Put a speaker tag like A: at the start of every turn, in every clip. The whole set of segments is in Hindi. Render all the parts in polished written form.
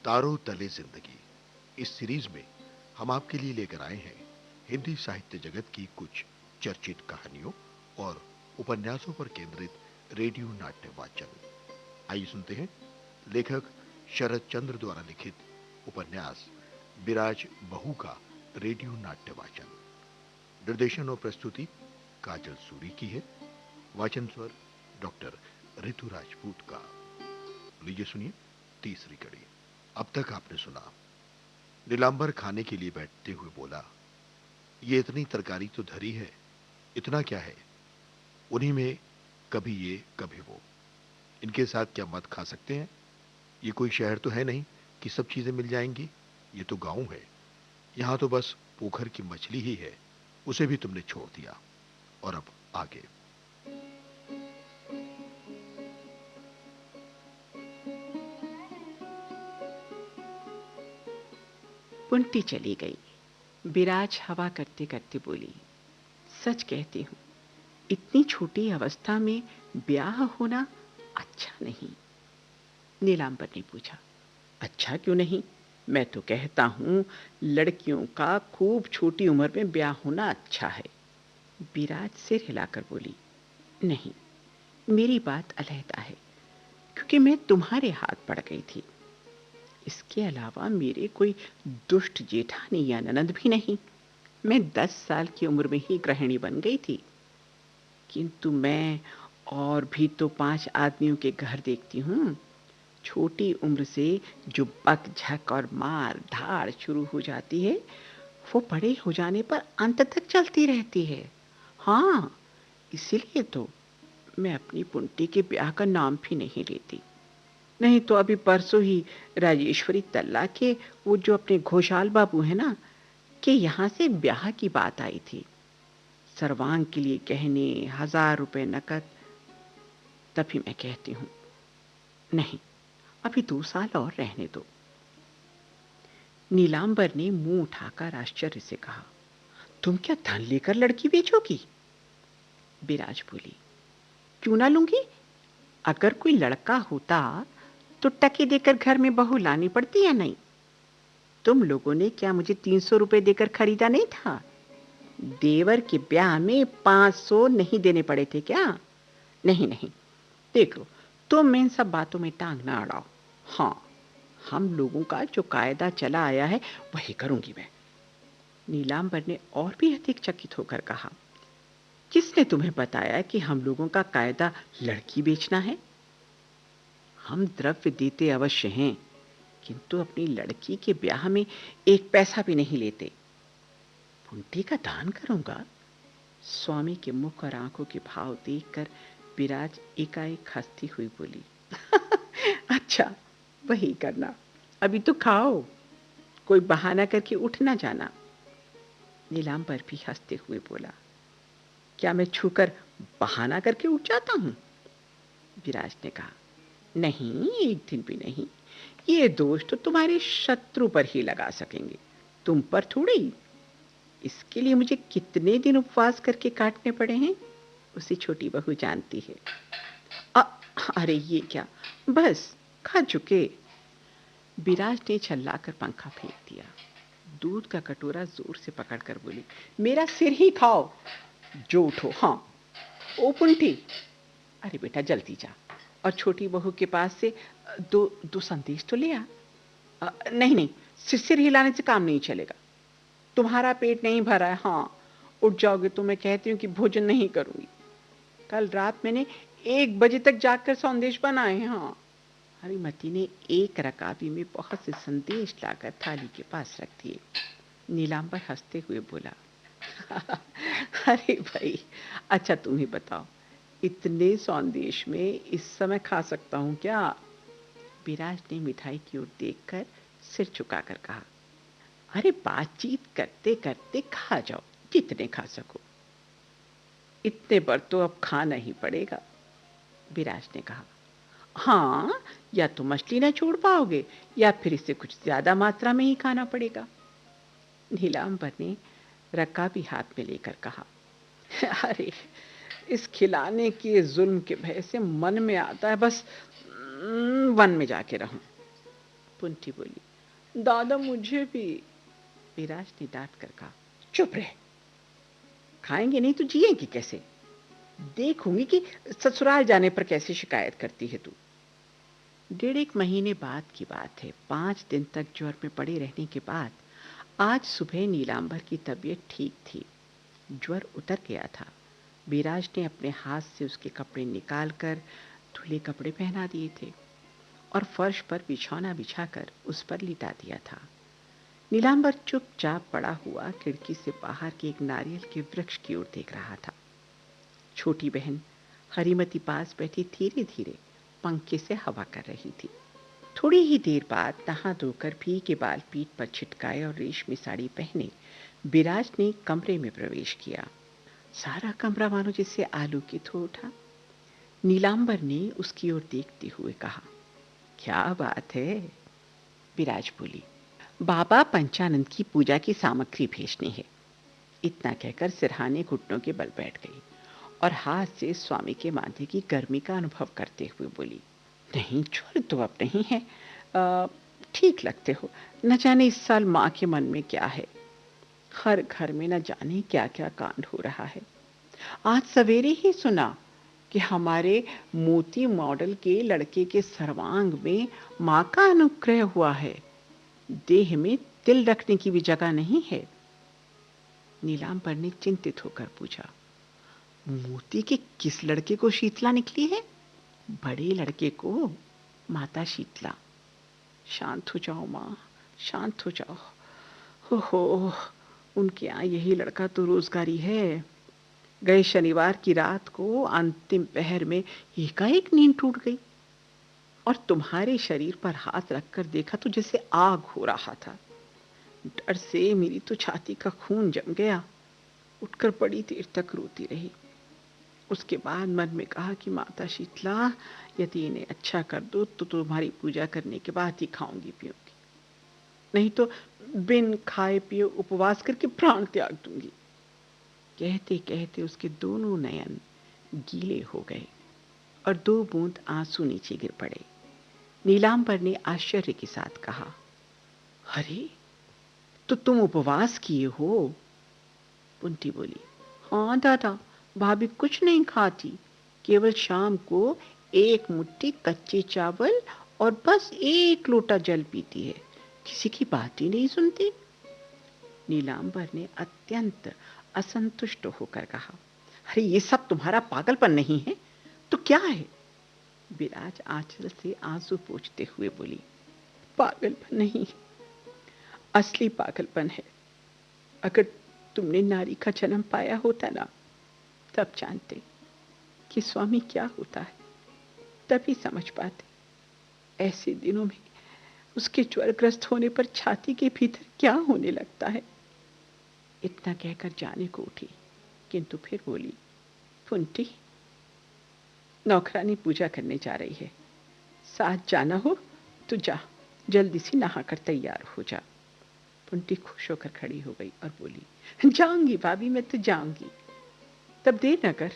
A: तारों तले जिंदगी। इस सीरीज में हम आपके लिए लेकर आए हैं हिंदी साहित्य जगत की कुछ चर्चित कहानियों और उपन्यासों पर केंद्रित रेडियो नाट्य वाचन। आइए सुनते हैं लेखक शरद चंद्र द्वारा लिखित उपन्यास बिराज बहू का रेडियो नाट्य वाचन। निर्देशन और प्रस्तुति काजल सूरी की है। वाचन स्वर डॉक्टर ऋतु राजपूत का। लीजिए सुनिए तीसरी कड़ी। अब तक आपने सुना, नीलांबर खाने के लिए बैठते हुए बोला, ये इतनी तरकारी तो धरी है, इतना क्या है? उन्हीं में कभी ये कभी वो, इनके साथ क्या मत खा सकते हैं? ये कोई शहर तो है नहीं कि सब चीजें मिल जाएंगी। ये तो गांव है। यहां तो बस पोखर की मछली ही है, उसे भी तुमने छोड़ दिया। और अब आगे।
B: पुंटी चली गई। बिराज हवा करते करते बोली, सच कहती हूँ, इतनी छोटी अवस्था में ब्याह होना अच्छा नहीं। नीलांबर ने पूछा, अच्छा क्यों नहीं? मैं तो कहता हूँ लड़कियों का खूब छोटी उम्र में ब्याह होना अच्छा है। बिराज सिर हिलाकर बोली, नहीं, मेरी बात अलहदा है, क्योंकि मैं तुम्हारे हाथ पड़ गई थी। इसके अलावा मेरे कोई दुष्ट जेठानी या ननद भी नहीं। मैं 10 साल की उम्र में ही गृहिणी बन गई थी। किंतु मैं और भी तो 5 आदमियों के घर देखती हूँ। छोटी उम्र से जो बक-झक और मार-धाड़ शुरू हो जाती है, वो बड़े हो जाने पर अंत तक चलती रहती है। हाँ, इसीलिए तो मैं अपनी पुंटी के ब्याह का नाम भी नहीं लेती। नहीं तो अभी परसों ही राजेश्वरी तल्ला के वो जो अपने घोषाल बाबू हैं ना, के यहाँ से ब्याह की बात आई थी। सर्वांग के लिए गहने, 1000 रुपए नकद। तभी मैं कहती हूँ, नहीं, अभी 2 साल और रहने दो। नीलांबर ने मुंह उठाकर आश्चर्य से कहा, तुम क्या धन लेकर लड़की बेचोगी? बिराज बोली, क्यों ना लूंगी? अगर कोई लड़का होता तो टके देकर घर में बहू लानी पड़ती या नहीं? तुम लोगों ने क्या मुझे 300 रुपए देकर खरीदा नहीं था? देवर के ब्याह में 500 नहीं देने पड़े थे क्या? नहीं नहीं, देख लो, तुम इन सब बातों में टांग ना अड़ाओ। हाँ, हम लोगों का जो कायदा चला आया है वही करूंगी मैं। नीलांबर ने और भी अधिक चकित होकर कहा, किसने तुम्हें बताया कि हम लोगों का कायदा लड़की बेचना है? हम द्रव्य देते अवश्य हैं, किंतु अपनी लड़की के ब्याह में एक पैसा भी नहीं लेते। पुंटी का दान करूंगा? स्वामी के मुख और आंखों के भाव देखकर विराज एकाएक हंसती हुई बोली, अच्छा, वही करना। अभी तो खाओ, कोई बहाना करके उठ ना जाना। नीलांबर भी हंसते हुए बोला, क्या मैं छूकर बहाना करके उठ जाता हूँ? विराज ने कहा, नहीं, एक दिन भी नहीं। ये दोष तो तुम्हारे शत्रु पर ही लगा सकेंगे, तुम पर थोड़ी। इसके लिए मुझे कितने दिन उपवास करके काटने पड़े हैं, उसे छोटी बहू जानती है। अ, अरे ये क्या, बस खा चुके। विराज ने छल्लाकर पंखा फेंक दिया। दूध का कटोरा जोर से पकड़कर बोली, मेरा सिर ही खाओ, जो उठो। हाँ, ओ पुंठी, अरे बेटा जल्दी जा और छोटी बहू के पास से दो दो संदेश तो ले आ। नहीं नहीं, सिर हिलाने से काम नहीं चलेगा। तुम्हारा पेट नहीं भरा है। हाँ, उठ जाओगे तो मैं कहती हूँ कि भोजन नहीं करूंगी। कल रात मैंने 1 बजे तक जाकर संदेश बनाए हैं। हाँ। हरिमती ने एक रकाबी में बहुत से संदेश लाकर थाली के पास रख दिए। नीलांबर हंसते हुए बोला, अरे भाई, अच्छा तुम ही बताओ, इतने संदेश में इस समय खा सकता हूँ क्या? विराज ने मिठाई की ओर देखकर सिर झुकाकर कहा, अरे बातचीत करते करते खा जाओ, जितने खा सको। इतने पर तो अब खाना ही पड़ेगा, विराज ने कहा। हाँ, या तो मछली ना छोड़ पाओगे या फिर इसे कुछ ज्यादा मात्रा में ही खाना पड़ेगा। नीलांबर ने रकाबी हाथ में लेकर कहा, अरे इस खिलाने के जुल्म के भय से मन में आता है बस वन में जाके रहूं। पुंटी बोली। दादा मुझे भी। विराज ने डांट कर कहा, चुप रह, खाएंगे नहीं तो जिएंगे कैसे? देखूंगी कि ससुराल जाने पर कैसे शिकायत करती है तू। 1.5 महीने बाद की बात है। 5 दिन तक ज्वर में पड़े रहने के बाद आज सुबह नीलांबर की तबीयत ठीक थी। ज्वर उतर गया था। विराज ने अपने हाथ से उसके कपड़े निकालकर धुले कपड़े पहना दिए थे और फर्श पर बिछौना बिछाकर उस पर लिटा दिया था। नीलांबर चुपचाप पड़ा हुआ खिड़की से बाहर के एक नारियल के वृक्ष की ओर देख रहा था। छोटी बहन हरीमती पास बैठी धीरे धीरे पंखे से हवा कर रही थी। थोड़ी ही देर बाद नहा धोकर भीगे बाल पीठ पर छिटकाए और रेशमी साड़ी पहने विराज ने कमरे में प्रवेश किया। सारा कमरा मानो जैसे आलोकित हो उठा। नीलांबर ने उसकी ओर देखते हुए कहा, क्या बात है? विराज बोली, बाबा पंचानंद की पूजा की सामग्री भेजनी है। इतना कहकर सिरहाने घुटनों के बल बैठ गई और हाथ से स्वामी के माथे की गर्मी का अनुभव करते हुए बोली, नहीं ज्वर तो अब नहीं है, ठीक लगते हो। न जाने इस साल माँ के मन में क्या है। हर घर में न जाने क्या क्या कांड हो रहा है। आज सवेरे ही सुना कि हमारे मोती मॉडल के लड़के के सर्वांग में माँ का अनुग्रह हुआ है। देह में तिल रखने की भी जगह नहीं है। नीलांबर ने चिंतित होकर पूछा, मोती के किस लड़के को शीतला निकली है? बड़े लड़के को, माता शीतला। शांत हो जाओ माँ, शांत हो जाओ। हो, उनके यहाँ यही लड़का तो रोजगारी है। गए शनिवार की रात को अंतिम पहर में एकाएक नींद टूट गई और तुम्हारे शरीर पर हाथ रखकर देखा तो जैसे आग हो रहा था। डर से मेरी तो छाती का खून जम गया। उठकर बड़ी देर तक रोती रही। उसके बाद मन में कहा कि माता शीतला, यदि इन्हें अच्छा कर दो तो तुम्हारी पूजा करने के बाद ही खाऊंगी पीऊंगी, नहीं तो बिन खाए पिए उपवास करके प्राण त्याग दूंगी। कहते कहते उसके दोनों नयन गीले हो गए और 2 बूंद आंसू नीचे गिर पड़े। नीलांबर ने आश्चर्य के साथ कहा, अरे तो तुम उपवास किए हो? पुंटी बोली, हाँ दादा, भाभी कुछ नहीं खाती, केवल शाम को 1 मुट्ठी कच्चे चावल और बस 1 लोटा जल पीती है, किसी की बात ही नहीं सुनती। नीलांबर ने अत्यंत असंतुष्ट होकर कहा, अरे ये सब तुम्हारा पागलपन नहीं है तो क्या है? विराज आंचल से आंसू पोंछते हुए बोली, पागलपन नहीं, असली पागलपन है। अगर तुमने नारी का जन्म पाया होता ना, तब जानते कि स्वामी क्या होता है, तभी समझ पाते। ऐसे दिनों में उसके ज्वरग्रस्त होने पर छाती के भीतर क्या होने लगता है। इतना कहकर जाने को उठी, किंतु फिर बोली, पुंटी, नौकरानी पूजा करने जा रही है, साथ जाना हो तो जा, जल्दी से नहाकर तैयार हो जा। पुंटी खुश होकर खड़ी हो गई और बोली, जाऊंगी भाभी, मैं तो जाऊंगी। तब देर न कर,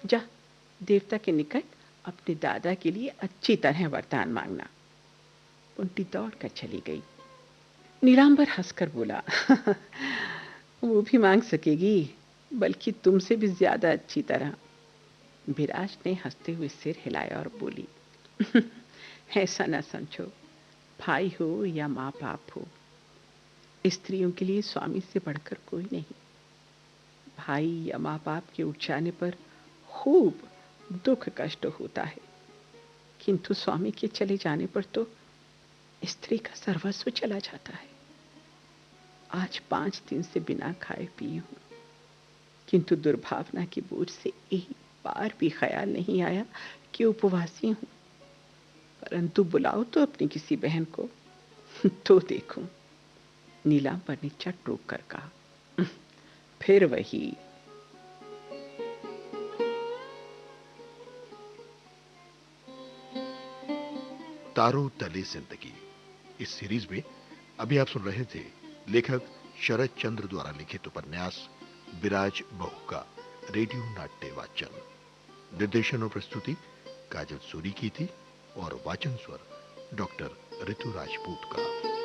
B: जा देवता के निकट अपने दादा के लिए अच्छी तरह वरदान मांगना। पुंटी दौड़कर चली गई। नीलांबर हंसकर बोला, वो भी मांग सकेगी, बल्कि तुमसे भी ज्यादा अच्छी तरह। विराज ने हंसते हुए सिर हिलाया और बोली, ऐसा ना समझो, भाई हो या माँ बाप हो, स्त्रियों के लिए स्वामी से बढ़कर कोई नहीं। भाई या माँ बाप के उठ जाने पर खूब दुख कष्ट होता है, किंतु स्वामी के चले जाने पर तो स्त्री का सर्वस्व चला जाता है। आज 5 दिन से बिना खाए पिए हूं, किंतु दुर्भावना की बोझ से एक बार भी ख्याल नहीं आया कि उपवासी हूं। परंतु बुलाओ तो अपनी किसी बहन को तो देखूं। नीलांबर ने चट रोक कर कहा, फिर वही।
A: तारों तले जिंदगी, इस सीरीज में अभी आप सुन रहे थे लेखक शरद चंद्र द्वारा लिखित उपन्यास विराज बहू का रेडियो नाट्य वाचन। निर्देशन और प्रस्तुति काजल सूरी की थी और वाचन स्वर डॉक्टर ऋतु राजपूत का।